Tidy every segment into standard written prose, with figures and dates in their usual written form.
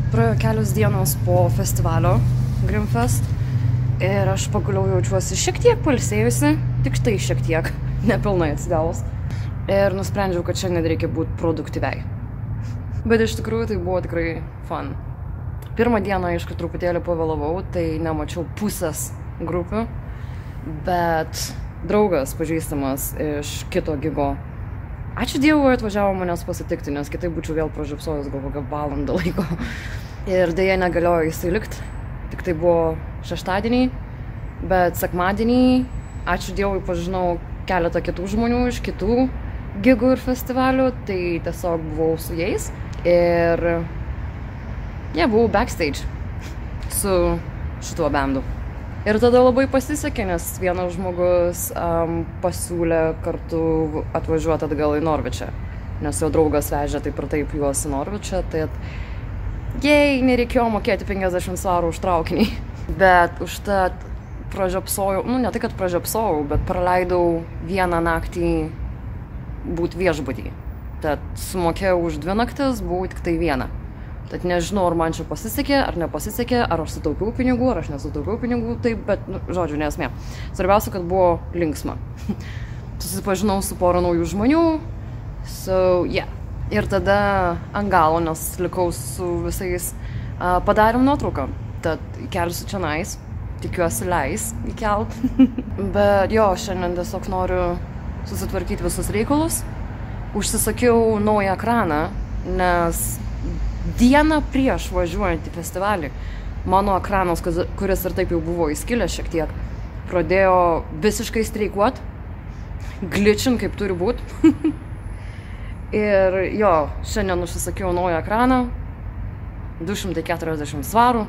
Praėjo kelios dienos po festivalio Grimfest ir aš pagaliau jaučiuosi šiek tiek pailsėjusi, tik tai šiek tiek, nepilnai atsigavus. Ir nusprendžiau, kad šiandien reikia būti produktyviai. Bet iš tikrųjų tai buvo tikrai fun. Pirmą dieną, aišku, truputėlį pavėlavau, tai nemačiau pusės grupių, bet draugas pažįstamas iš kito gigo. Ačiū Dievui, atvažiavo manęs pasitikti, nes kitaip būčiau vėl pražiopsojus gal kokią valandą laiko. Ir dėja negaliojo jisai likt, tik tai buvo šeštadienį, bet sekmadienį, ačiū Dievui, pažinau keletą kitų žmonių iš kitų gigų ir festivalių, tai tiesiog buvau su jais ir buvau backstage su šituo bandu. Ir tada labai pasisekė, nes vienas žmogus pasiūlė kartu atvažiuoti atgal į Norvičą, nes jo draugas vežė taip ir taip juos į Norvičą, tai nereikėjo mokėti 50 svarų už traukinį. Bet užtat pražiopsojau, ne tai, kad pražiopsojau, bet praleidau vieną naktį būti viešbutį. Tad sumokėjau už 2 naktis, buvau tik tai vieną. Tad nežinau, ar man čia pasisekė, ar nepasisekė, ar aš sutaupiau pinigų, ar aš nesutaupiau pinigų, taip, bet, žodžiu, nesmė. Svarbiausia, kad buvo linksma. Susipažinau su porą naujų žmonių, Ir tada ant galo, nes likau su visais, padarėm nuotrauką. Tad įkelsiu čia nais, tikiuosi leis įkelt. Bet šiandien tiesiog noriu susitvarkyti visus reikalus. Užsisakiau naują ekraną, nes dieną prieš važiuojant į festivalį mano ekranas, kuris ir taip jau buvo įskilęs šiek tiek, pradėjo visiškai streikuot, glitchin kaip turi būt. Ir šiandien užsisakiau naują ekraną, 240 svarų.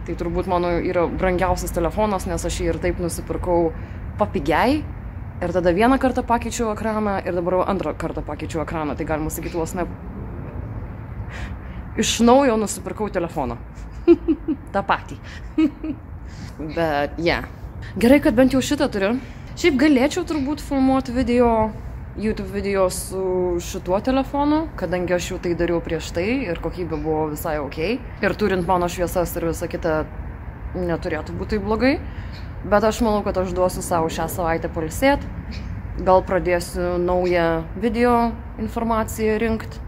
Tai turbūt mano yra brangiausias telefonas, nes aš jį ir taip nusipirkau papigiai. Ir tada vieną kartą pakeičiau ekraną ir dabar antrą kartą pakeičiau ekraną. Tai galima sakyti, vos ne iš naujo nusipirkau telefoną. Ta patį. Bet, Gerai, kad bent jau šitą turiu. Šiaip galėčiau turbūt filmuoti YouTube video su šituo telefonu, kadangi aš jau tai dariau prieš tai ir kokybė buvo visai ok. Ir turint mano šviesas ir visą kitą, neturėtų būti tai blogai. Bet aš manau, kad aš duosiu savo šią savaitę pailsėt. Gal pradėsiu naują video informaciją rinkt,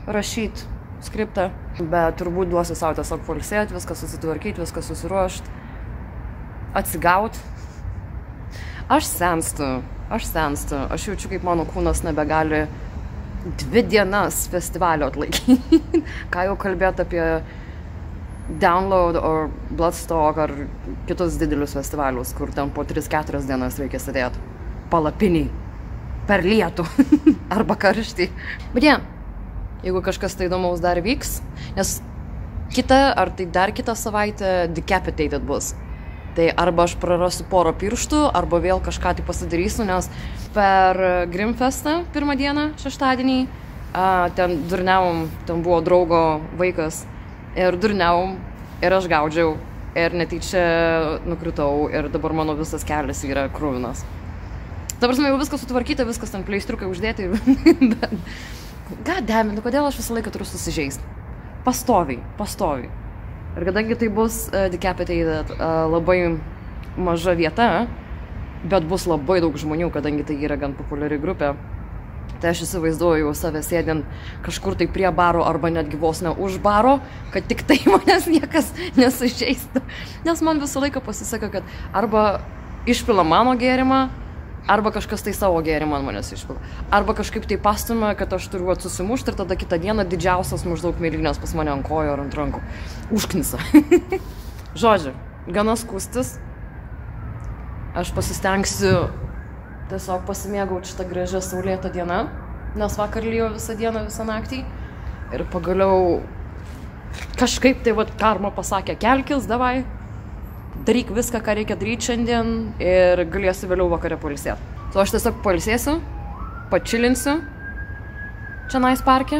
rašyt skriptą. Bet turbūt duosiu savo tiesiog pailsėt, viską susitvarkyt, viską susiruošt, atsigaut. Aš senstu. Aš jaučiu, kaip mano kūnas nebegali 2 dienas festivalio atlaikyti. Ką jau kalbėt apie Download ar Bloodstock ar kitus didelius festivalius, kur ten po 3-4 dienas reikia sėdėti palapiniai, per lietų arba karštį. Bet jeigu kažkas tai įdomaus dar vyks, nes dar kitą savaitę Decapitated bus. Tai arba aš prarasiu porą pirštų, arba vėl kažką tai pasidarysiu, nes per Grimfestą pirmą dieną, šeštadienį, ten durniavom, ten buvo draugo vaikas, ir durniavom, ir aš gaudžiau, ir netyčia nukritau, ir dabar mano visas kelias yra kruvinas. Ta prasme, jau viskas sutvarkyta, viskas ten pleistriukai uždėti, bet goddammit, kodėl aš visą laiką turiu susižeisti? Pastoviai. Ir kadangi tai bus Decapitated labai maža vieta, bet bus labai daug žmonių, kadangi tai yra gan populiari grupė, tai aš įsivaizduoju save sėdint kažkur tai prie baro arba netgi vos ne už baro, kad tik tai manęs niekas nesužeistų. Nes man visą laiką pasiseka, kad arba išpila mano gėrimą, arba kažkas tai savo gėrimą ant manęs išpila. Arba kažkaip tai pastumia, kad aš turiu susimušti ir tada kitą dieną didžiausias maždaug mėlynės pas mane ant kojo ar ant rankų. Užknisa. Žodžiu, gana skūstis. Aš pasistengsiu tiesiog pasimėgauti šitą gražią saulėtą dieną, nes vakar lijo visą dieną, visą naktį. Ir pagaliau kažkaip tai karma pasakė, kelkis, davai. Daryk viską, ką reikia daryti šiandien ir galėsiu vėliau vakare pailsėti. Tai aš tiesiog pailsėsiu, pačilinsiu čia nais parke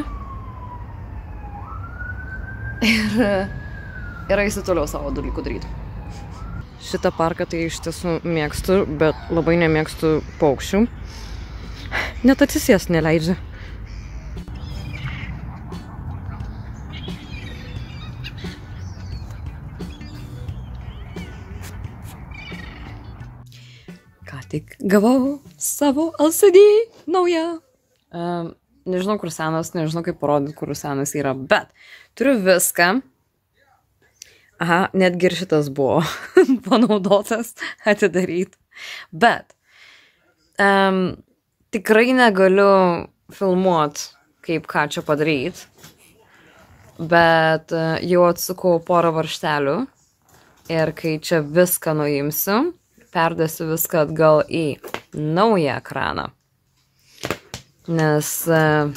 ir eisiu toliau savo dalykų daryti. Šitą parką tai iš tiesų mėgstu, bet labai nemėgstu paukščių. Net atsisėst neleidžia. tik gavau savo LCD naują. Nežinau, kur senas, nežinau, kaip parodyti, kur senas yra, bet turiu viską. Aha, netgi ir šitas buvo panaudotas atidaryti. Bet tikrai negaliu filmuoti, kaip ką čia padaryti. Bet jau atsukau porą varžtelių. Ir kai čia viską nuimsiu, perdėsiu viską atgal į naują ekraną. Nes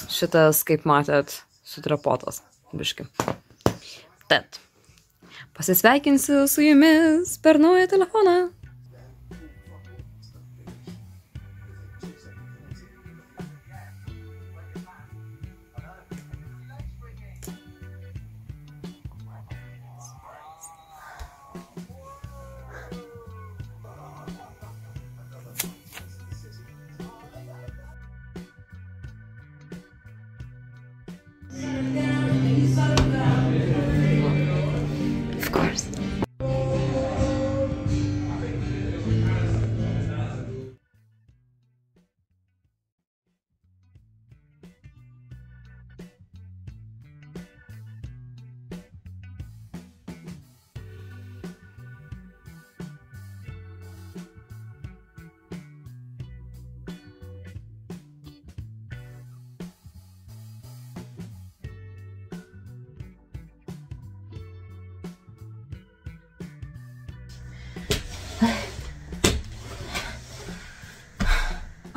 šitas, kaip matėt, sutrapotas biški. Tad, pasisveikinsiu su jumis per naują telefoną. Of course.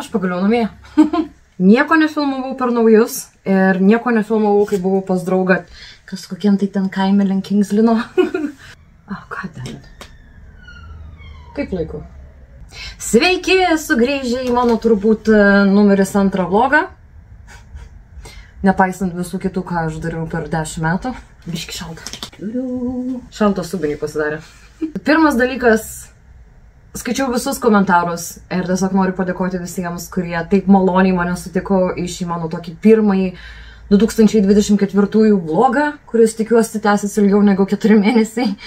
Aš pagaliau namie. Nieko nefilmavau per naujus ir nieko nefilmavau, kai buvau pas draugą kažkokiem tai ten kaime link Kingslino. Ką ten? Kaip laiku? Sveiki, sugrįžę į mano turbūt numeris 2 vlogą. Nepaisant visų kitų, ką aš dariau per 10 metų. Biški šalta. Šalto subiniai pasidarė. Pirmas dalykas. Skaičiau visus komentarus ir tiesiog noriu padėkoti visiems, kurie taip maloniai mane sutiko į šį mano tokį pirmąjį 2024 vlogą, kuris tikiuosi tęsis ilgiau negu 4 mėnesiai.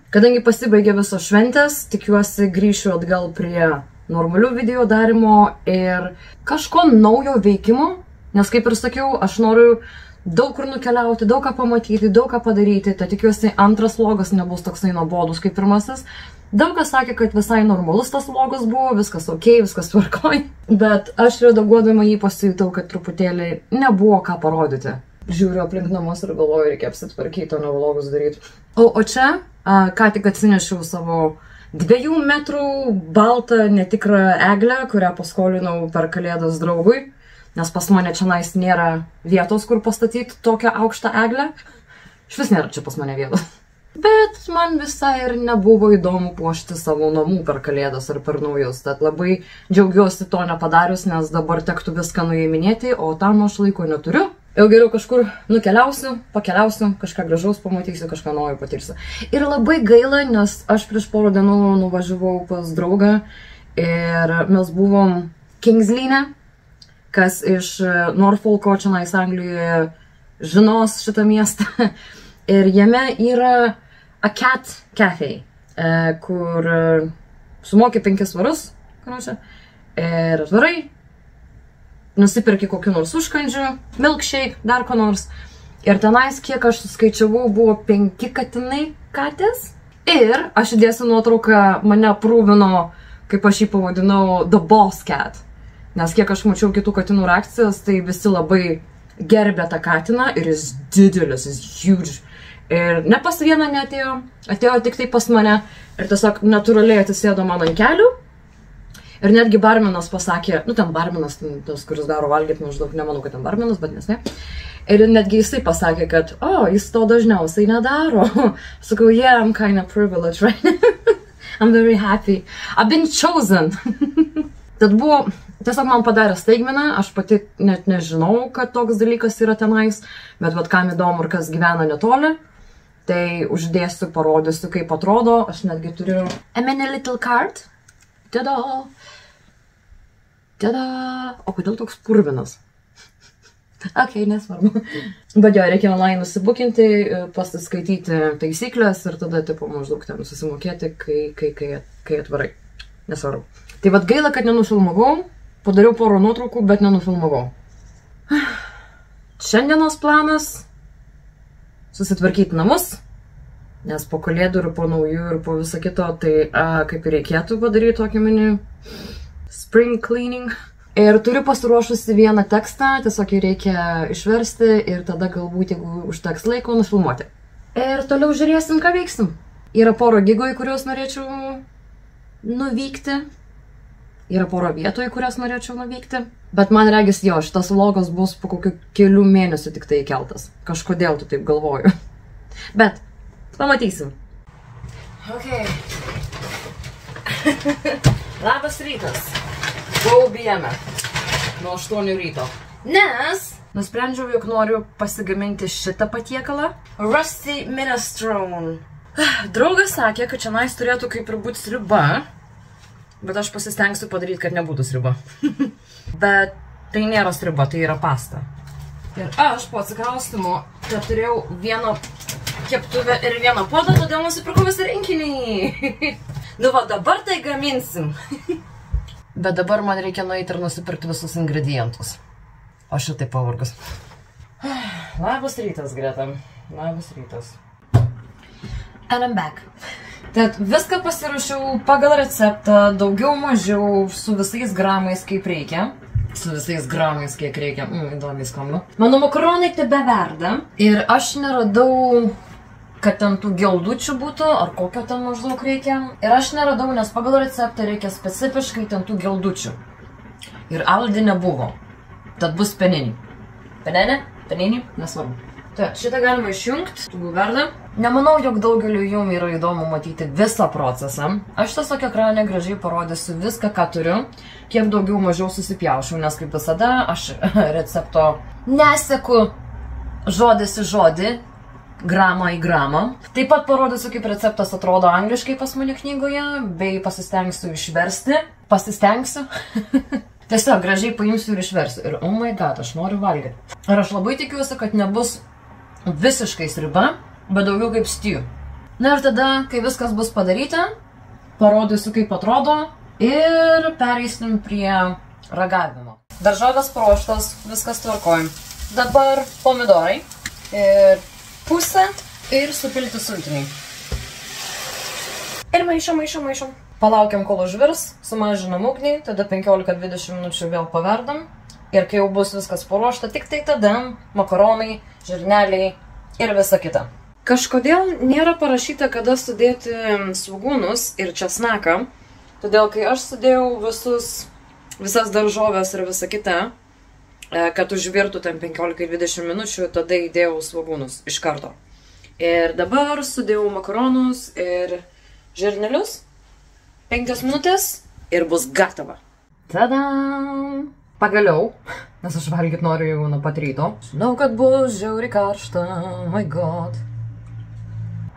Kadangi pasibaigė visos šventės, tikiuosi grįšiu atgal prie normalių video darimo ir kažko naujo veikimo, nes kaip ir sakiau, aš noriu daug kur nukeliauti, daug ką pamatyti, daug ką padaryti, tai tikiuosi antras vlogas nebus toksai nuobodus kaip pirmasis. Daug kas sakė, kad visai normalus tas vlogas buvo, viskas ok, viskas tvarkoj, bet aš redaguodama jį pasijutau, kad truputėlį nebuvo ką parodyti. Žiūriu aplink namus ir galvoju, reikia apsitvarkyti, o ne vlogus daryti. O čia, ką tik atsinešiau savo 2 metrų baltą netikrą eglę, kurią paskolinau per kalėdas draugui, nes pas mane čia nėra vietos, kur pastatyti tokią aukštą eglę. Švis nėra čia pas mane vietos. Bet man visai ir nebuvo įdomu puošti savo namų per kalėdas ar per naujus, tad labai džiaugiuosi to nepadarius, nes dabar tektų viską nuėminėti, o tam aš laiko neturiu. Jau geriau kažkur nukeliausiu, pakeliausiu, kažką gražaus pamatysiu, kažką naujo patirsiu. Ir labai gaila, nes aš prieš porą dienų nuvažiavau pas draugą ir mes buvom Kingslyne, kas iš Norfolko čionais Anglijoje žinos šitą miestą. Ir jame yra A Cat Cafe, kur sumoki 5 svarus, ir atvarai, nusipirki kokiu nors užkandžiu, milkshake, dar ko nors. Ir tenais, kiek aš suskaičiavau, buvo 5 katinai katės. Ir aš įdėsiu nuotrauką, mane aprūvino, kaip aš jį pavadinau, The Boss Cat. Nes kiek aš mačiau kitų katinų reakcijas, tai visi labai gerbė tą katiną ir jis didelis, jis huge. Ir ne pas vieną neatėjo, atėjo tik tai pas mane ir tiesiog natūraliai atsisėdo man ant kelių. Ir netgi barmenas pasakė, ten barmenas, tas, kuris daro valgyti, maždaug nemanau, kad ten barmenas, bet nesne. Ir netgi jisai pasakė, kad, jis to dažniausiai nedaro. Sakau, yeah, I'm kind of privileged, right? I'm very happy. I've been chosen. Tad buvo, tiesiog man padarė staigmeną, aš pati net nežinau, kad toks dalykas yra tenais, bet kam įdomu ir kas gyvena netoli. Tai uždėsiu, parodysiu, kaip atrodo. Aš netgi turiu a mini little card. Tada! Tada! O kodėl toks purvinas? Ok, nesvarbu. Bet jo, reikia online nusibukinti, pasiskaityti taisyklės ir tada, tipo, maždaug ten susimokėti, kai atvarai. Nesvarbu. Tai vat gaila, kad nenufilmavau, padariau porą nuotraukų, bet nenufilmavau. Šiandienos planas - susitvarkyti namus, nes po kalėdų ir po naujų ir po viso kito, tai kaip ir reikėtų padaryti tokį mini spring cleaning. Ir turiu pasiruošusi vieną tekstą, tiesiog jį reikia išversti ir tada galbūt, jeigu užteks laiko, nufilmuoti. Ir toliau žiūrėsim, ką veiksim. Yra pora gigų, į kuriuos norėčiau nuvykti. Yra pora vietų, į kurias norėčiau nuvykti. Bet man regis jo, šitas vlogas bus po kokių kelių mėnesių tik tai įkeltas. Kažkodėl tu taip galvoju. Bet pamatysim. Ok. Labas rytas. Buvau bijame. Nuo 8 ryto. Nes nusprendžiau, jog noriu pasigaminti šitą patiekalą. Rusty minestrone. Draugas sakė, kad šiandien turėtų kaip ir būti sriuba. Bet aš pasistengsiu padaryti, kad nebūtų sriuba. Bet tai nėra sriuba, tai yra pasta. Ir aš po atsikraustymo turėjau vieną keptuvę ir vieną puodą, todėl nusipirkau visą rinkinį. Nu va, dabar tai gaminsim. Bet dabar man reikia nueiti ir nusipirkti visus ingredientus. Aš šitai pavargus. Labas rytas, Greta. Labas rytas. And I'm back. Tad viską pasirašiau pagal receptą, daugiau mažiau, su visais gramais kaip reikia. Su visais gramais kiek reikia. Įdomiai skamba. Mano makaronai tebeverda. Ir aš neradau, kad ten tų geldučių būtų, ar kokio ten maždaug reikia. Ir aš neradau, nes pagal receptą reikia specifiškai ten tų geldučių. Ir Aldi nebuvo. Tad bus penini. Penenė? Penini? Nesvarbu. Tai šitą galima išjungti, tugul verda. Nemanau, jog daugeliu jums yra įdomu matyti visą procesą. Aš tiesiog ekrane gražiai parodysiu viską, ką turiu. Kiek daugiau mažiau susipjaušiau, nes kaip visada aš recepto neseku žodis į žodį, gramą į gramą. Taip pat parodysiu, kaip receptas atrodo angliškai pas mane knygoje, bei pasistengsiu išversti. Pasistengsiu. Tiesiog gražiai paimsiu ir išversiu. Ir oh my god, aš noriu valgyti. Ir aš labai tikiuosi, kad nebus visiškai sriuba, bet daugiau kaip stew. Na ir tada, kai viskas bus padaryta, parodysiu, kaip atrodo ir pereisim prie ragavimo. Daržovės paruoštos, viskas tvarkoj. Dabar pomidorai ir pusę ir supilti sultiniai. Ir maišom. Palaukiam, kol užvirs, sumažinam ugnį, tada 15-20 minučių vėl paverdam. Ir kai jau bus viskas paruošta, tik tai tada makaronai, žirneliai ir visa kita. Kažkodėl nėra parašyta, kada sudėti svogūnus ir česnaką. Todėl, kai aš sudėjau visas daržovės ir visa kita, kad užvirtų ten 15-20 minučių, tada įdėjau svogūnus iš karto. Ir dabar sudėjau makaronus ir žirnelius. 5 minutės ir bus gatava. Tada! Pagaliau, nes aš valgyt noriu jau nuo pat ryto. Žinau, kad bus žiauriai karšta, oh my god.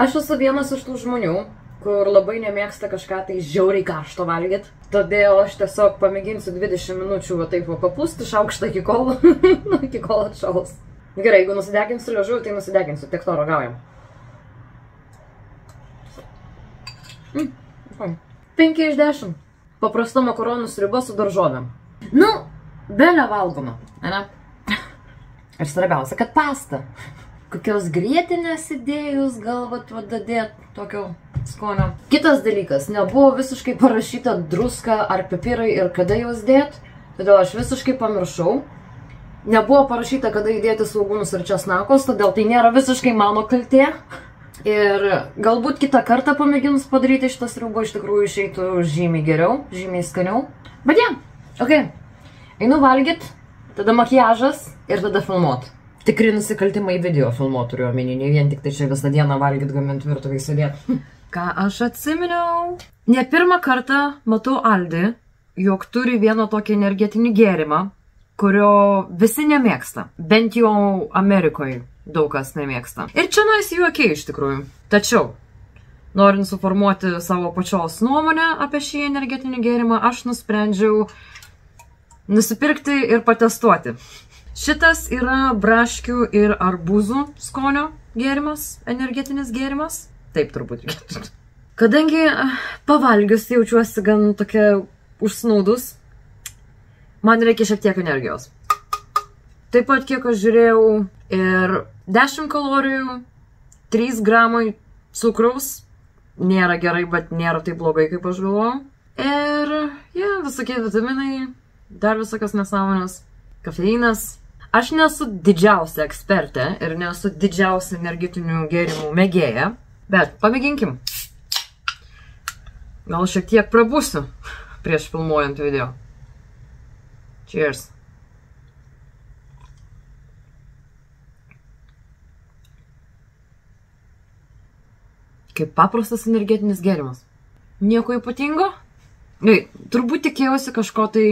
Aš esu vienas iš tų žmonių, kur labai nemėgsta kažką tai žiauriai karšto valgyt. Todėl aš tiesiog pamėginsiu 20 minučių va taip papūsti šaukštą iki kol atšals. Gerai, jeigu nusideginsiu liežuvį, tai nusideginsiu, tiek to ragaujam. 5 iš 10. Paprasta makaronų sriuba su daržovėm. Nu, belė valgoma, ne? Ir svarbiausia, kad pasta. Kokios grietinės įdėjus galvat dadėt tokio skonio. Kitas dalykas, nebuvo visiškai parašyta druska ar pipirai ir kada juos dėt. Todėl aš visiškai pamiršau. Nebuvo parašyta, kada įdėti svogūnus ir česnakos, todėl tai nėra visiškai mano kaltė. Ir galbūt kitą kartą pamėginus padaryti šitą sriubą iš tikrųjų išeitų žymiai geriau, žymiai skaniau. Bet ja, ok. Einu valgyt, tada makiažas ir tada filmuot. Tikri nusikaltimai video filmuot turiu omeny, ne vien tik tai čia visą dieną valgyt, gamint virtuvėj sėdėt. Ką aš atsiminiau? Ne pirmą kartą matau Aldi, jog turi vieną tokį energetinį gėrimą, kurio visi nemėgsta. Bent jau Amerikoje daug kas nemėgsta. Ir čia nais juokiai iš tikrųjų. Tačiau, norint suformuoti savo pačios nuomonę apie šį energetinį gėrimą, aš nusprendžiau nusipirkti ir patestuoti. Šitas yra braškių ir arbūzų skonio gėrimas, energetinis gėrimas. Taip turbūt reikėtų. Kadangi pavalgius jaučiuosi gan tokia užsnaudus. Man reikia šiek tiek energijos. Taip pat, kiek aš žiūrėjau, ir 10 kalorijų, 3 gramai cukraus. Nėra gerai, bet nėra taip blogai, kaip aš galvoju. Ir, visokie vitaminai, dar visokios nesąmonės, kofeinas. Aš nesu didžiausia ekspertė ir nesu didžiausia energetinių gėrimų mėgėja, bet pamėginkim. Gal šiek tiek prabūsiu prieš filmuojant video. Cheers. Kaip paprastas energetinis gėrimas. Nieko ypatingo? Turbūt tikėjausi kažko tai,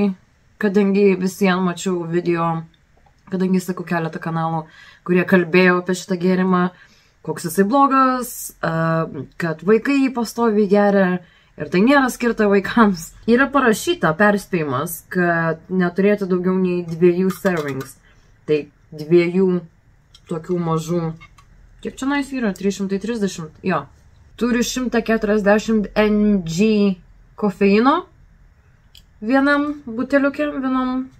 kadangi visiems mačiau video, kadangi sakau keletą kanalų, kurie kalbėjo apie šitą gėrimą, koks jisai blogas, kad vaikai jį pastoviai geria ir tai nėra skirta vaikams. Yra parašyta perspėjimas, kad neturėti daugiau nei 2 servings. Tai 2 tokių mažų, kiek čia nais yra, 330, jo. Turi 140 mg kofeino vienam buteliukė, vienam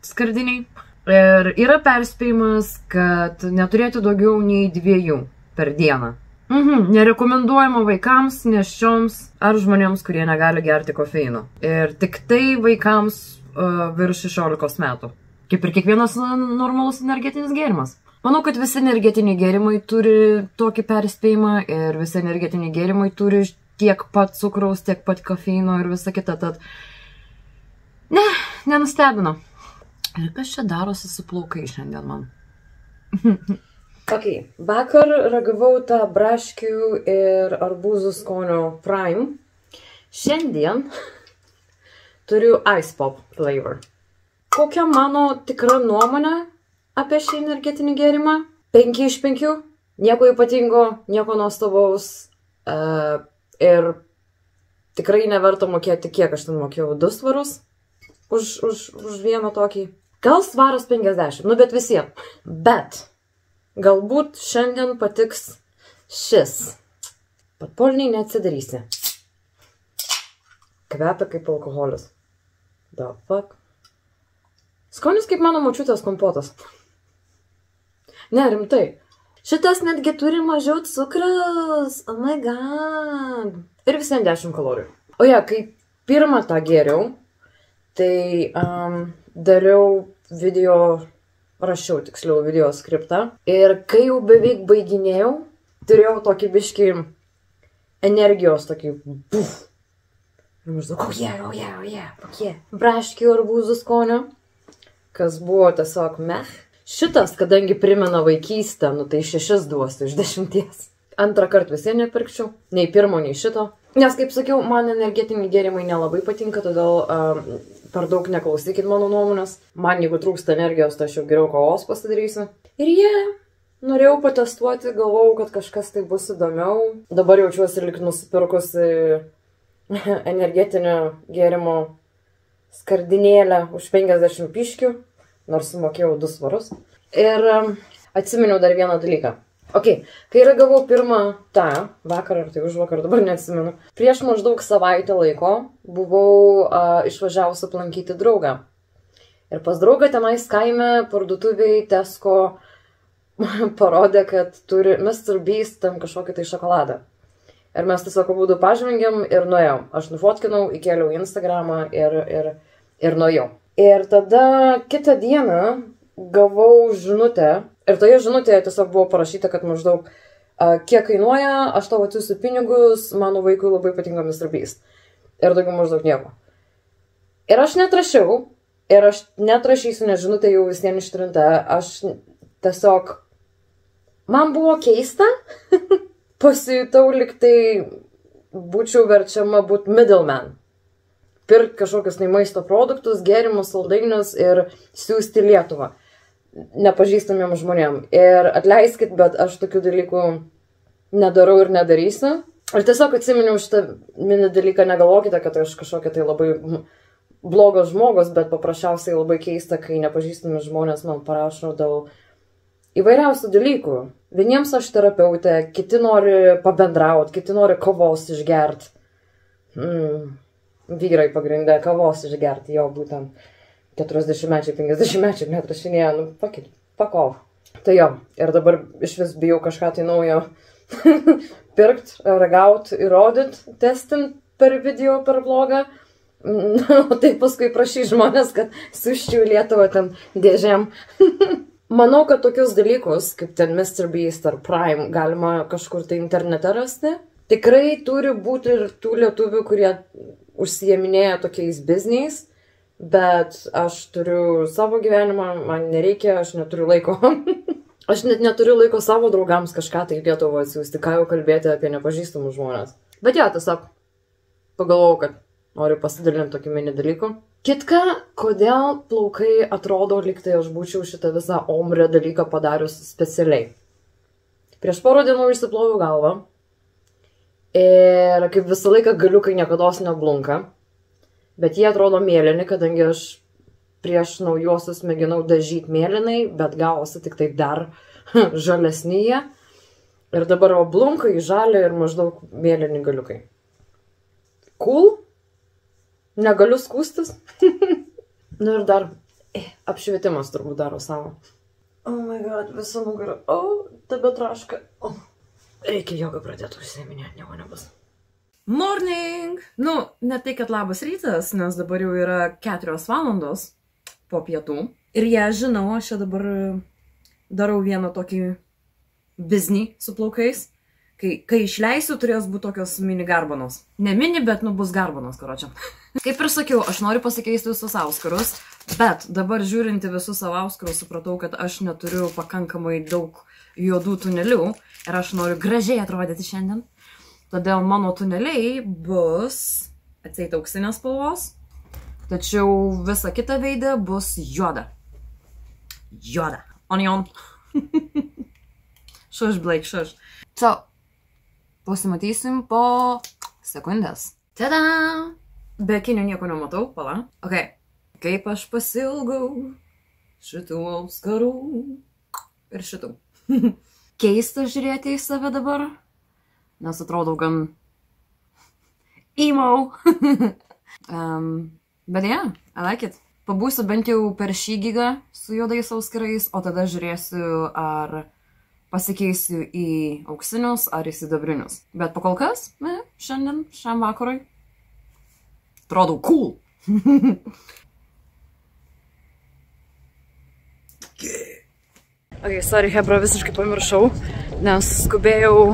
skardiniai. Ir yra perspėjimas, kad neturėti daugiau nei 2 per dieną. Nerekomenduojama vaikams, nėščioms ar žmonėms, kurie negali gerti kofeino. Ir tik tai vaikams virš 16 metų. Kaip ir kiekvienas normalus energetinis gėrimas. Manau, kad visi energetiniai gėrimai turi tokį perspėjimą ir visi energetiniai gėrimai turi tiek pat cukraus, tiek pat kofeino ir visa kita. Tad nenustebino. Ir kas čia darosi su plaukai šiandien man? Vakar ragavau tą braškių ir arbūzų skonio Prime. Šiandien turiu Ice Pop flavor. Kokia mano tikra nuomonė apie šį energetinį gėrimą? 5 iš 5. Nieko ypatingo, nieko nuostabaus. Ir tikrai neverta mokėti, kiek aš ten mokėjau, 2 svarus už vieną tokį. Gal svaras 50, bet visiems. Bet galbūt šiandien patiks šis. Patpoliniai neatsidarysi. Kvepia kaip alkoholis. The fuck? Skonis kaip mano močiutės kompotas. Ne, rimtai. Šitas netgi turi mažiau cukraus. Oh my god. Ir visiems 10 kalorijų. O kai pirmą tą gėriau, tai dariau rašiau tiksliau video skriptą. Ir kai jau beveik baiginėjau, turėjau tokį biškį energijos, tokį buf. Ir maždaug, kokie. Braškių arbūzų skonio. Kas buvo tiesiog meh. Šitas, kadangi primena vaikystę, tai 6 duosiu iš 10. Antrą kartą visiems nepirkčiau, nei pirmo, nei šito. Nes, kaip sakiau, man energetiniai gėrimai nelabai patinka, todėl per daug neklausykit mano nuomonės. Man, jeigu trūksta energijos, tai aš jau geriau kavos pasidarysiu. Ir norėjau patestuoti, galvojau, kad kažkas tai bus įdomiau. Dabar jaučiuosi lyg nusipirkusi energetinio gėrimo skardinėlę už 50 piškių. Nors sumokėjau 2 svarus. Ir atsiminiau dar vieną dalyką. Kai ragavau pirmą tą, vakar ar tai užvakar, dabar neatsimenu, prieš maždaug savaitę laiko buvau išvažiavusi aplankyti draugą. Ir pas draugą tenais kaime parduotuviai Tesco parodė, kad turi Mr. Beast tam kažkokį tai šokoladą. Ir mes tiesiog abudu pažvengėm ir nuėjom. Aš nufotkinau, įkėliau į Instagramą ir nuėjau. Ir tada kitą dieną gavau žinutę. Ir toje žinutėje tiesiog buvo parašyta, kad maždaug kiek kainuoja, aš tau atsiųsiu pinigus, mano vaikui labai patinka Mr. Beast. Ir daugiau maždaug nieko. Ir aš netrašiau. Ir aš netrašysiu, nes žinutė jau visiems ištrinta. Aš tiesiog... Man buvo keista. Pasijutau, lyg tai būčiau verčiama būti middleman. Pirkti kažkokius maisto produktus, gėrimus, saldainius ir siųsti Lietuvą nepažįstamiem žmonėm. Ir atleiskit, bet aš tokių dalykų nedarau ir nedarysiu. Ir tiesiog atsiminiau šitą mini dalyką, negalvokite, kad aš kažkokia tai labai blogas žmogus, bet paprasčiausiai labai keista, kai nepažįstami žmonės man parašo dėl įvairiausių dalykų. Vieniems aš terapeutė, kiti nori pabendrauti, kiti nori kavos išgert. vyrai pagrindė kavos išgerti, jo būtent 40-mečiai, 50-mečiai neatrašinėja, nu, fuck off. Tai jo, ir dabar iš vis bijau kažką tai naujo pirkt, ragaut, įrodyt, testint per video, per vlogą. O tai paskui prašy žmonės, kad siųsčiau į Lietuvą ten dėžėm. Manau, kad tokius dalykus, kaip ten Mr. Beast ar Prime, galima kažkur tai internete rasti. Tikrai turi būti ir tų lietuvių, kurie užsieminėja tokiais bizniais, bet aš turiu savo gyvenimą, man nereikia, aš neturiu laiko. Aš net neturiu laiko savo draugams kažką tai Lietuvą atsiųsti, ką jau kalbėti apie nepažįstamus žmonės. Bet jo, tiesiog pagalvojau, kad noriu pasidalinti tokį mini dalykų. Kitka, kodėl plaukai atrodo, lyg tai aš būčiau šitą visą ombre dalyką padarius specialiai. Prieš porą dienų išsiploviau galvą ir kaip visą laiką galiukai niekados neblunka, bet jie atrodo mėlyni, kadangi aš prieš naujuosius mėginau dažyti mėlynai, bet gavosi tik tai dar žalesnyje. Ir dabar blunka į žalį ir maždaug mėlyni galiukai. Cool? Negaliu skūstis. Nu ir dar apšvietimas turbūt daro savo. Oh my god, visa nugara. Tebe traška. Reikia jogą pradėti užsieminėti, nieko nebus. Morning! Nu, ne tai, kad labas rytas, nes dabar jau yra 4 valandos po pietų. Ir jie, žinau, aš čia dabar darau vieną tokį biznį su plaukais. Kai išleisiu, turės būti tokios mini garbanos. Ne mini, bet nu bus garbanos, karočią. Kaip ir sakiau, aš noriu pasikeisti visus auskarus, bet dabar žiūrinti visus savo auskarus supratau, kad aš neturiu pakankamai daug juodų tunelių ir aš noriu gražiai atrodyti šiandien. Todėl mano tuneliai bus atseit auksinės spalvos, tačiau visa kita veidė bus juoda. Juoda. Onion. Šuš, Blake, šuš. So, pasimatysim po sekundės. Tada! Be akinių nieko nematau, pala. Ok. Kaip aš pasilgau šitų auskarų ir šitų. Keista žiūrėti į save dabar, nes atrodau gan emo. Bet yeah, I like it. Pabūsiu bent jau per šį gigą su juodais auskarais, o tada žiūrėsiu, ar pasikeisiu į auksinius ar į sidabrinius. Bet pakol kas, šiandien, šiam vakarui, atrodau cool. Ok, sorry, hebra, visiškai pamiršau, nes skubėjau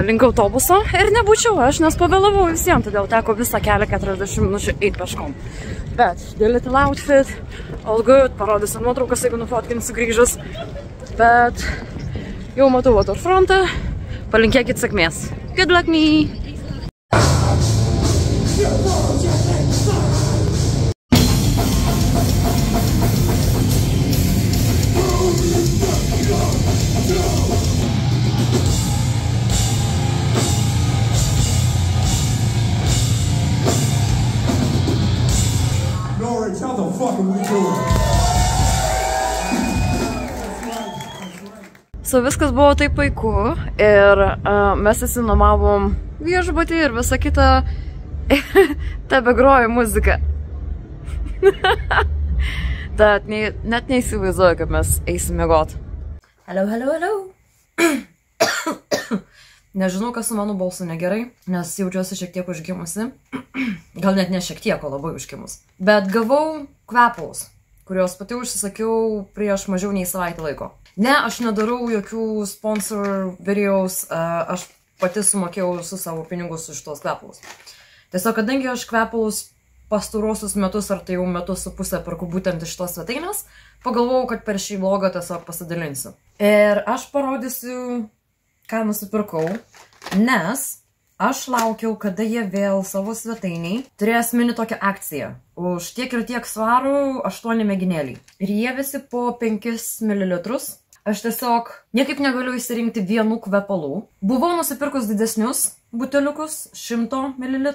link autobuso ir nebūčiau aš, nes pavėlavau visiems, todėl teko visą kelią 40 minučių eiti peškom. Bet, little outfit, all good, parodysiu nuotraukas, jeigu nufotkinsiu grįžus. Bet jau matau waterfrontą, palinkėkit sėkmės. Good luck me! Norwich, how the fuck are we doing? Viskas buvo taip puiku ir mes įsinuomavom viešbutį ir visą kitą tebe groja muzika. Tad net neįsivaizduoju, kad mes eisim miegot. Hello, hello, hello. Nežinau, kas su mano balsu negerai, nes jaučiuosi šiek tiek užgimusi. Gal net ne šiek tiek, o labai užgimus. Bet gavau kvepalus, kuriuos pati užsisakiau prieš mažiau nei savaitę laiko. Ne, aš nedarau jokių sponsor videos, aš pati sumokėjau su savo pinigus už tos kvepalus. Tiesiog, kadangi aš kvepalus pastarosius metus, ar tai jau metus su pusę perku būtent iš tos svetainės, pagalvojau, kad per šį vlogą tiesiog pasidalinsiu. Ir aš parodysiu, ką nusipirkau, nes aš laukiau, kada jie vėl savo svetainiai turės mini tokią akciją. Už tiek ir tiek svarų 8 mėginėliai. Ir jie visi po 5 ml. Aš tiesiog niekaip negaliu įsirinkti vienų kvepalų. Buvau nusipirkus didesnius buteliukus 100 ml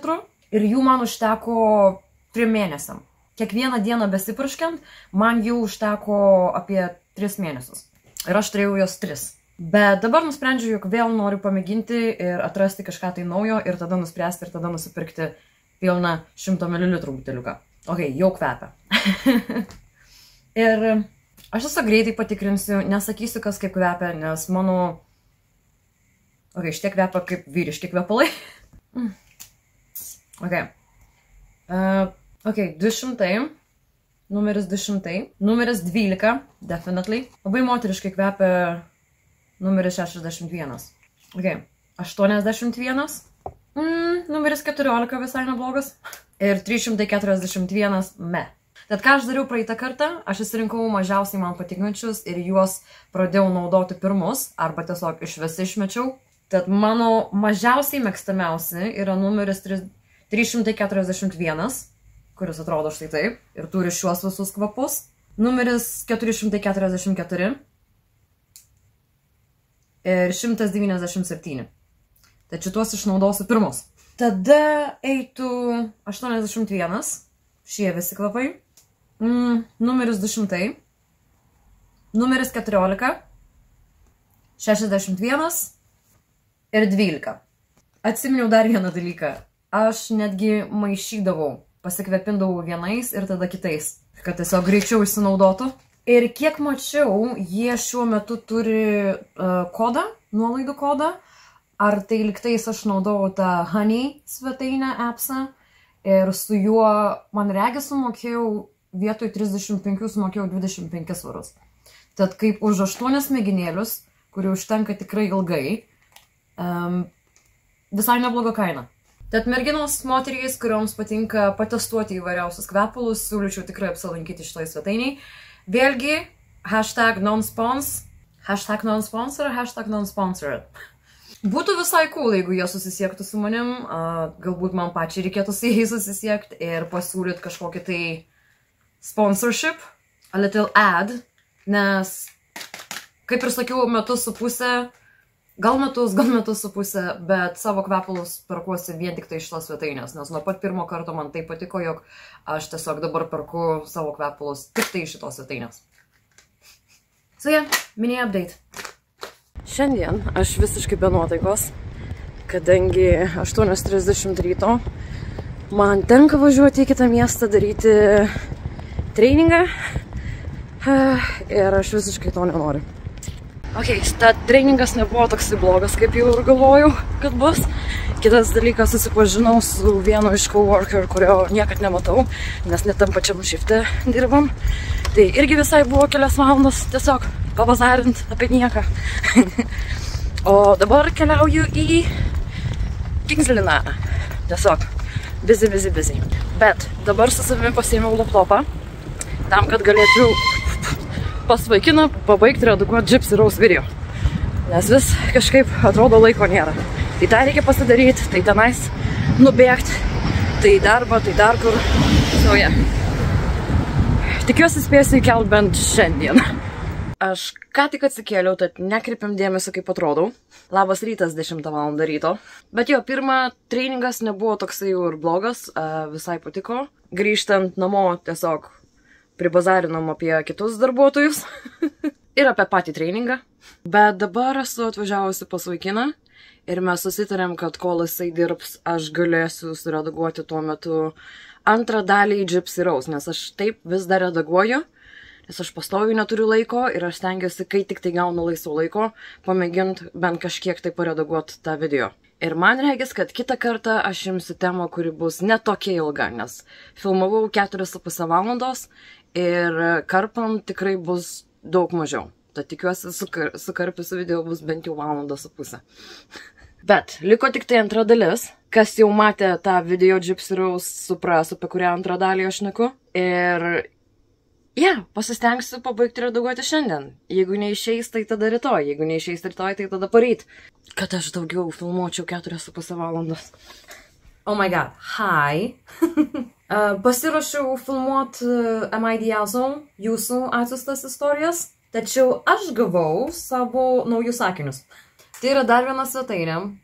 ir jų man užteko 3 mėnesiam. Kiekvieną dieną besipurškiant, man jų užteko apie 3 mėnesius. Ir aš turėjau jos 3. Bet dabar nusprendžiu, jog vėl noriu pamėginti ir atrasti kažką tai naujo ir tada nuspręsti ir tada nusipirkti pilną 100 ml buteliuką. Ok, jau kvepia. Ir aš tiesiog greitai patikrinsiu, nesakysiu, kas kaip kvepia, nes mano... Ok, šitie kvepia kaip vyriški kvepalai. Ok. Ok, 200. Numeris 200. Numeris 12, definitely. Labai moteriškai kvepia numeris 61. Ok, 81. Numeris 14 visai neblogas. Ir 341 me. Tad ką aš dariau praeitą kartą, aš įsirinkau mažiausiai man patinkančius ir juos pradėjau naudoti pirmus, arba tiesiog iš vis išmečiau. Tad mano mažiausiai mėgstamiausi yra numeris 341, kuris atrodo štai taip ir turi šiuos visus kvapus. Numeris 444 ir 197. Tad šituos išnaudosiu pirmus. Tada eitų 81, šie visi kvapai. Numeris 200, numeris 14, 61 ir 12. Atsiminiau dar vieną dalyką. Aš netgi maišydavau, pasikvepindavau vienais ir tada kitais, kad tiesiog greičiau išsinaudotų. Ir kiek mačiau, jie šiuo metu turi kodą, nuolaidų kodą. Ar tai liktais aš naudojau tą Honey svetainę appsą ir su juo, man regis, sumokėjau vietoj 35 sumokėjau 25 eurus. Tad kaip už 8 mėginėlius, kurių užtenka tikrai ilgai, visai nebloga kaina. Tad merginos, moterys, kurioms patinka patestuoti įvairiausius kvepalus, siūlyčiau tikrai apsilankyti šitoj svetainiai. Vėlgi, #nonspons, #nonsponsor, #nonsponsored. Būtų visai cool, jeigu jie susisiektų su manim, galbūt man pačiai reikėtų su jais susisiekti ir pasiūlyti kažkokį tai sponsorship, a little ad, nes, kaip ir sakiau, metus su pusę, gal metus su pusę, bet savo kvepalus perkuosi vien tik tai iš tos svetainės, nes nuo pat pirmo karto man tai patiko, jog aš tiesiog dabar perku savo kvepalus tik tai iš šitos svetainės. So yeah, mini update. Šiandien aš visiškai be nuotaikos, kadangi 8:30 ryto man tenka važiuoti į kitą miestą daryti treningą ir aš visiškai to nenoriu. Ok, tad treningas nebuvo toksai blogas, kaip jau ir galvojau, kad bus. Kitas dalykas, susipažinau su vienu iš coworker, kurio niekad nematau, nes net tam pačiam šifte dirbam. Tai irgi visai buvo kelias valandas tiesiog pavazarint apie nieką. O dabar keliauju į Kingslyną. Tiesiog busy. Bet dabar su savimi pasiėmiau laptopą, tam, kad galėčiau pas vaikiną pabaigti redaguoti Gypsy Rose video. Nes vis kažkaip atrodo laiko nėra. Tai tą reikia pasidaryti, tai tenais nubėgti, tai darbą, tai dar kur. So, yeah. Tikiuosi spėsiu įkelt bent šiandien. Aš ką tik atsikėliau, tad nekreipiam dėmesio, kaip atrodau. Labas rytas, 10 val. Ryto. Bet jo, pirmą treningas nebuvo toksai jau ir blogas, visai patiko. Grįžtant namo tiesiog pribazarinom apie kitus darbuotojus ir apie patį treningą. Bet dabar esu atvažiavusi pas vaikiną ir mes susitarėm, kad kol jisai dirbs, aš galėsiu suredaguoti tuo metu antrą dalį į Gypsy Rose, nes aš taip vis dar redaguoju, nes aš pastoviai neturiu laiko ir aš stengiuosi, kai tik tai gaunu laisvo laiko, pamėginti bent kažkiek tai paredaguoti tą video. Ir man regis, kad kitą kartą aš imsiu temą, kuri bus netokia ilga, nes filmavau 4,5 valandos ir karpam tikrai bus daug mažiau. Tad tikiuosi, sukarpysiu video bus bent jau 1,5 valandos. Bet liko tik tai antra dalis. Kas jau matė tą video Gypsy Rose, supras, apie kurią antrą dalį aš šneku. Ir pasistengsiu pabaigti redaguoti šiandien. Jeigu neišeis, tai tada rytoj. Jeigu neišeis rytoj, tai tada poryt. Kad aš daugiau filmuočiau 4,5 valandos. Oh my god, hi. Pasiruošiau filmuoti MIDL Zone, jūsų atsiustas istorijas, tačiau aš gavau savo naujus sakinius. Tai yra dar viena svetainė,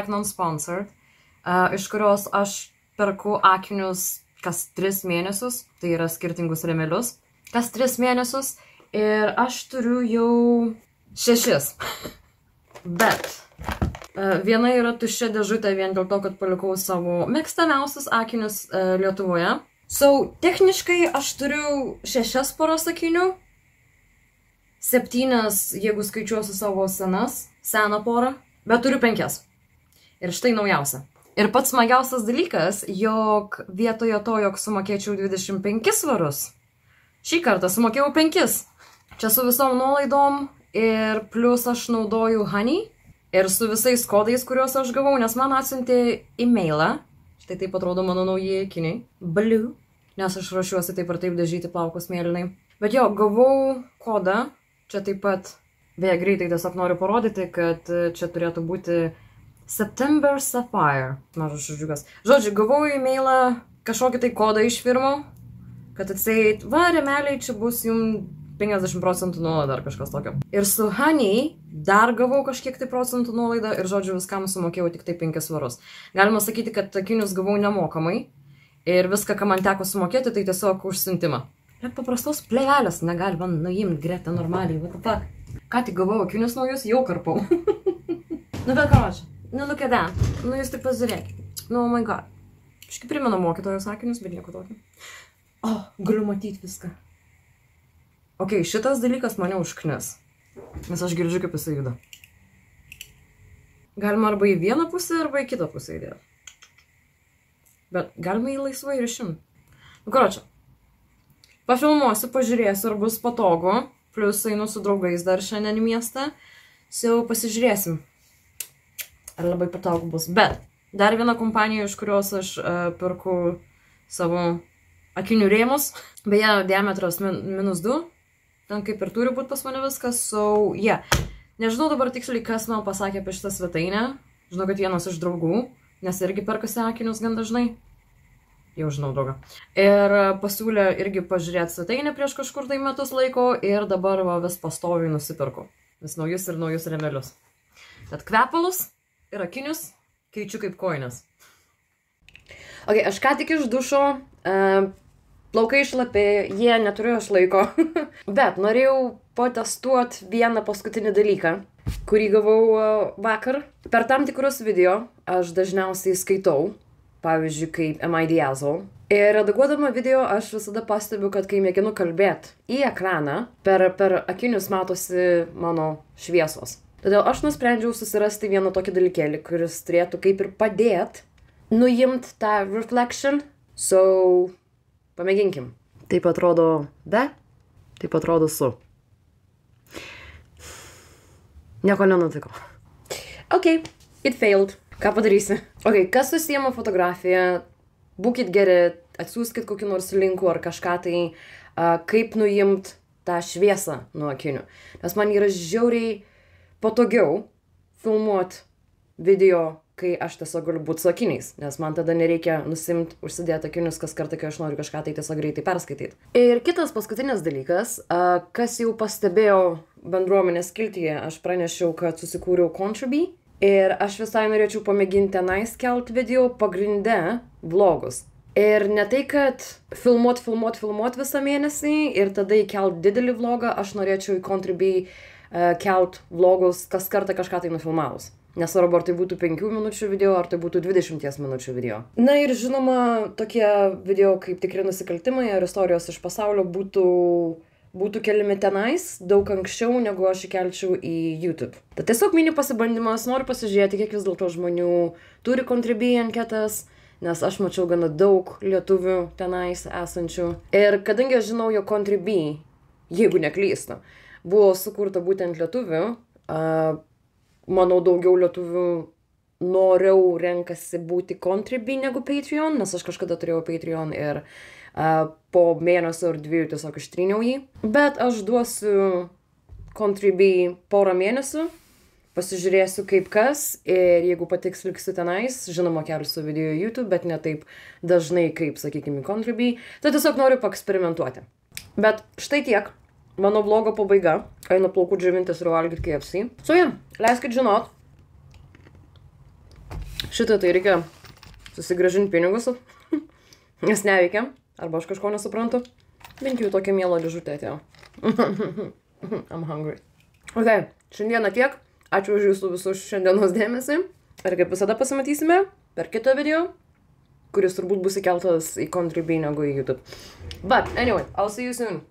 #nonsponsored, iš kurios aš perku akinius kas 3 mėnesius, tai yra skirtingus rėmelius, kas 3 mėnesius ir aš turiu jau 6. Bet Viena yra tuščia dėžutė vien dėl to, kad palikau savo mėgstamiausius akinius Lietuvoje. Techniškai aš turiu 6 poras akinių. 7, jeigu skaičiuosiu savo seną porą. Bet turiu 5. Ir štai naujausia. Ir pats smagiausias dalykas, jog vietoje to, jog sumokėčiau 25 svarus, šį kartą sumokėjau 5. Čia su visom nuolaidom ir plus aš naudoju Honey ir su visais kodais, kuriuos aš gavau, nes man atsiuntė e-mailą. Štai taip atrodo mano nauji akiniai. Blue, nes aš ruošiuosi taip ir taip dažyti plaukus mėlynai. Bet jo, gavau kodą. Čia taip pat, beje, greitai tiesiog noriu parodyti, kad čia turėtų būti September Sapphire. Mažas žodžiukas. Žodžiu, gavau e-mailą kažkokį tai kodą iš firmų, kad atseit, remeliai, čia bus jums 50% nuolaida ar kažkas tokio. Ir su Honey dar gavau kažkiek tai procentų nuolaidą ir, žodžiu, viskam sumokėjau tik tai 5 svarus. Galima sakyti, kad akinius gavau nemokamai ir viską, ką man teko sumokėti, tai tiesiog užsiuntimą. Bet paprastos plėvelės negalima nuimti greta normaliai. Ką tik gavau akinius naujus, jau karpau. Bet karočią. Look at that. Jūs tik pasižiūrėkit. Oh my god. Aš kaip primenu mokytojos sakinius, bet nieko tokio. Galiu matyti viską. Ok, šitas dalykas mane užknis. Nes aš girdžiu, kaip jisai juda. Galima arba į vieną pusę, arba į kitą pusę įdėti. Bet galima į laisvai ir išimti. Karočią. Pafilmuosiu, pažiūrėsiu, ar bus patogu. Plius einu su draugais dar šiandien į miestą. Pasižiūrėsim. Ar labai patogu bus. Bet dar viena kompanija, iš kurios aš perku savo akinių rėmus. Beje, diametras -2. Ten kaip ir turi būti pas mane viskas. Nežinau dabar tiksliai, kas man pasakė apie šitą svetainę. Žinau, kad vienas iš draugų, nes irgi perkasi akinius gan dažnai. Jau žinau draugą. Ir pasiūlė irgi pažiūrėti svetainę prieš kažkur tai metus laiko ir dabar vis pastoviai nusipirku. Vis naujus ir naujus rėmelius. Tad kvepalus ir akinius keičiu kaip kojines. Ok, aš ką tik iš dušo, plaukai šlapi, jie neturiu aš laiko. Bet norėjau patestuoti vieną paskutinį dalyką, kurį gavau vakar. Per tam tikrus video aš dažniausiai skaitau, pavyzdžiui, kaip Am I the Asshole. Ir redaguodama video aš visada pastebiu, kad kai mėginu kalbėti į ekraną, per akinius matosi mano šviesos. Todėl aš nusprendžiau susirasti vieną tokį dalykėlį, kuris turėtų kaip ir padėti nuimti tą reflection. Pamėginkim. Taip atrodo be, taip atrodo su. Nieko nenutiko. Ok, it failed. Ką padarysi? Ok, kas susiema fotografiją, būkit geri, atsiųskit kokį nors linkų ar kažką tai, kaip nuimti tą šviesą nuo akinių. Nes man yra žiauriai patogiau filmuoti video, kai aš tiesiog galiu būti su akiniais, nes man tada nereikia nusimti, užsidėti akinius kas kartą, kai aš noriu kažką tai tiesiog greitai perskaityti. Ir kitas paskutinis dalykas, kas jau pastebėjau bendruomenės skiltyje, aš pranešiau, kad susikūriau Contribui ir aš visai norėčiau pamėginti tenais kelt video pagrinde vlogus. Ir ne tai, kad filmuot visą mėnesį ir tada įkelt didelį vlogą, aš norėčiau į Contribui kelt vlogus kas kartą kažką tai nufilmavus. Nesvarbu, ar tai būtų 5 minučių video, ar tai būtų 20 minučių video. Na ir žinoma, tokie video kaip tikri nusikaltimai ar istorijos iš pasaulio būtų keliami tenais daug anksčiau, negu aš įkelčiau į YouTube. Tad tiesiog mini pasibandymas, noriu pasižiūrėti, kiek vis dėlto žmonių turi Contribui anketas, nes aš mačiau gana daug lietuvių tenais esančių. Ir kadangi aš žinau, jo Contribui, jeigu neklystu, buvo sukurta būtent lietuvių, manau, daugiau lietuvių noriau renkasi būti Contribui negu Patreon, nes aš kažkada turėjau Patreon ir po mėnesio ar 2 tiesiog ištryniau jį. Bet aš duosiu Contribui porą mėnesių, pasižiūrėsiu kaip kas ir jeigu patiks liksiu tenais, žinoma, kelsiu video į YouTube, bet ne taip dažnai kaip, sakykime, Contribui. Tai tiesiog noriu paeksperimentuoti. Bet štai tiek. Mano vlogo pabaiga. Einu plaukų džiovintis ir valgyti KFC. Leiskit žinot. Šitą tai reikia susigrąžinti pinigus, nes neveikia. Arba aš kažko nesuprantu. Bent jau tokia miela dėžutė atėjo. I'm hungry. Ok, šiandieną tiek. Ačiū už jūsų visų šiandienos dėmesį. Ir kaip visada pasimatysime per kitą video, kuris turbūt bus įkeltas į Contribui negu į YouTube. But anyway, I'll see you soon.